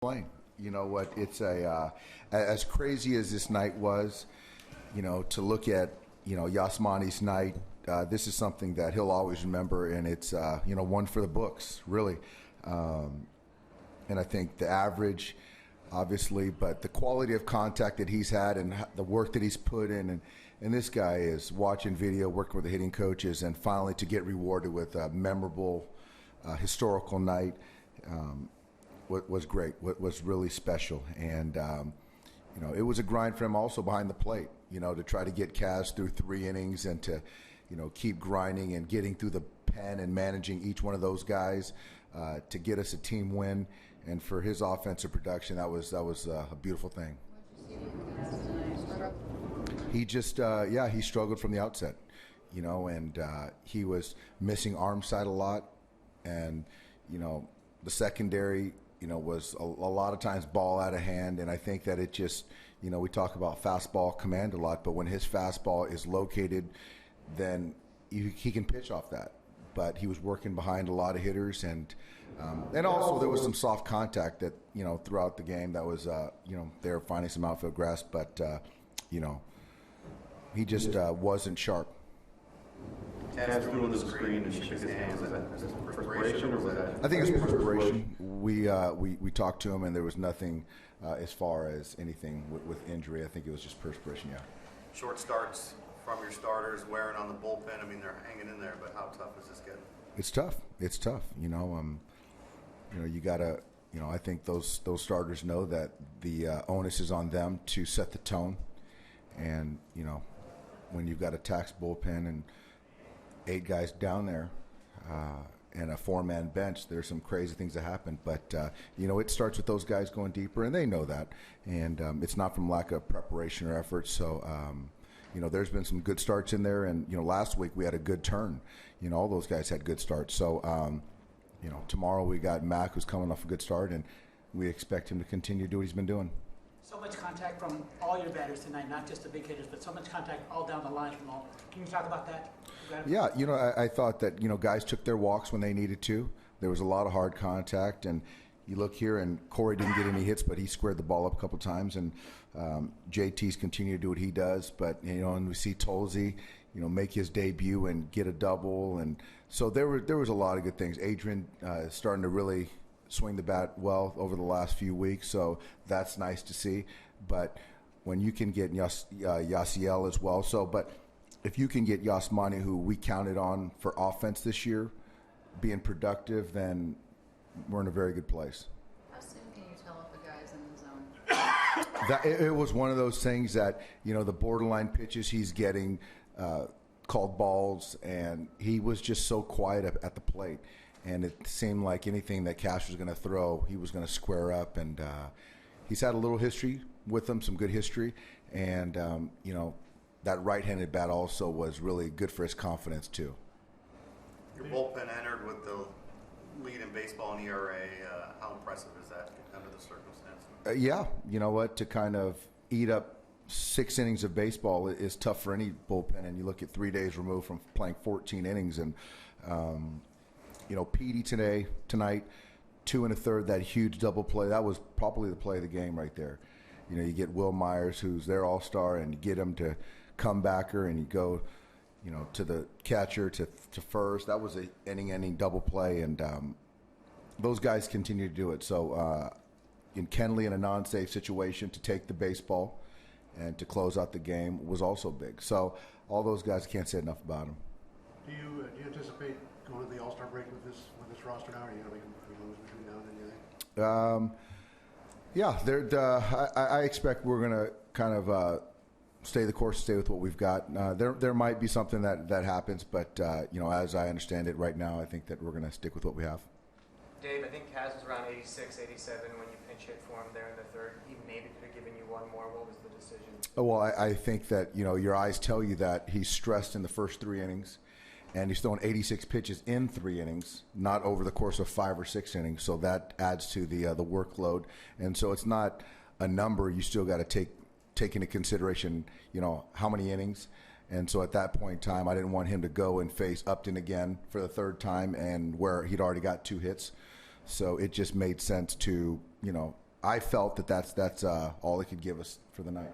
Playing. You know what? It's as crazy as this night was. To look at Yasmani's night. This is something that he'll always remember, and it's one for the books, really. And I think the average, obviously, but the quality of contact that he's had and the work that he's put in, and this guy is watching video, working with the hitting coaches, and finally to get rewarded with a memorable, historical night. What was great, what was really special. And, it was a grind for him also behind the plate, to try to get Kaz through 3 innings and to, keep grinding and getting through the pen and managing each one of those guys to get us a team win. And for his offensive production, that was a beautiful thing. He just, he struggled from the outset, and he was missing arm side a lot. And, the secondary, was a lot of times ball out of hand. And I think that it just, we talk about fastball command a lot, but when his fastball is located, then he can pitch off that. But he was working behind a lot of hitters. And also there was some soft contact that, throughout the game that was, they were finding some outfield grass, but, he just wasn't sharp. Taz threw on the screen and shook his hands. Was that perspiration or was that? I think it's perspiration. We talked to him and there was nothing as far as anything with injury. I think it was just perspiration. Yeah. Short starts from your starters, wearing on the bullpen. I mean, they're hanging in there, but how tough is this getting? It's tough. It's tough. You gotta. I think those starters know that the onus is on them to set the tone, and when you've got a taxed bullpen and 8 guys down there and a 4-man bench, there's some crazy things that happen. But, it starts with those guys going deeper, and they know that. And it's not from lack of preparation or effort. So, there's been some good starts in there. And, last week we had a good turn. All those guys had good starts. So, tomorrow we got Mac, who's coming off a good start, and we expect him to continue to do what he's been doing. So much contact from all your batters tonight, not just the big hitters, but so much contact all down the line from all. Can you talk about that? Yeah, I thought that, guys took their walks when they needed to. There was a lot of hard contact, and you look here, and Corey didn't get any hits, but he squared the ball up a couple times, and JT's continued to do what he does. But, and we see Tolzi, make his debut and get a double. And so there was a lot of good things. Adrian starting to really swing the bat well over the last few weeks, so that's nice to see. But when you can get Yasiel as well, but if you can get Yasmani, who we counted on for offense this year, being productive, then we're in a very good place. How soon can you tell if a guy's in the zone? It was one of those things that, the borderline pitches he's getting called balls, and he was just so quiet at the plate. And it seemed like anything that Cash was going to throw, he was going to square up. And he's had a little history with him, some good history. And, that right-handed bat also was really good for his confidence, too. Your bullpen entered with the lead in baseball in ERA. How impressive is that under the circumstances? Yeah. You know what? To kind of eat up 6 innings of baseball is tough for any bullpen. And you look at 3 days removed from playing 14 innings. And, Petey tonight, 2 1/3, that huge double play. That was probably the play of the game right there. You get Will Myers, who's their all-star, and you get him to comebacker, and you go, to the catcher, to first. That was an inning-ending double play, and those guys continue to do it. So in Kenley, in a non-safe situation, to take the baseball and to close out the game was also big. So all those guys, can't say enough about them. Do you anticipate going to the All-Star break with this roster now? Or are you going to make moves between now and then, do you think? I expect we're going to kind of stay the course, stay with what we've got. There might be something that happens, but as I understand it right now, I think that we're going to stick with what we have. Dave, I think Kaz was around 86, 87 when you pinch hit for him there in the third. He maybe could have given you one more. What was the decision? Well, I think that your eyes tell you that he's stressed in the first 3 innings. And he's throwing 86 pitches in 3 innings, not over the course of 5 or 6 innings. So that adds to the workload. And so it's not a number. You still got to take into consideration, how many innings. And so at that point in time, I didn't want him to go and face Upton again for the 3rd time, and where he'd already got 2 hits. So it just made sense to, I felt that that's all it could give us for the night.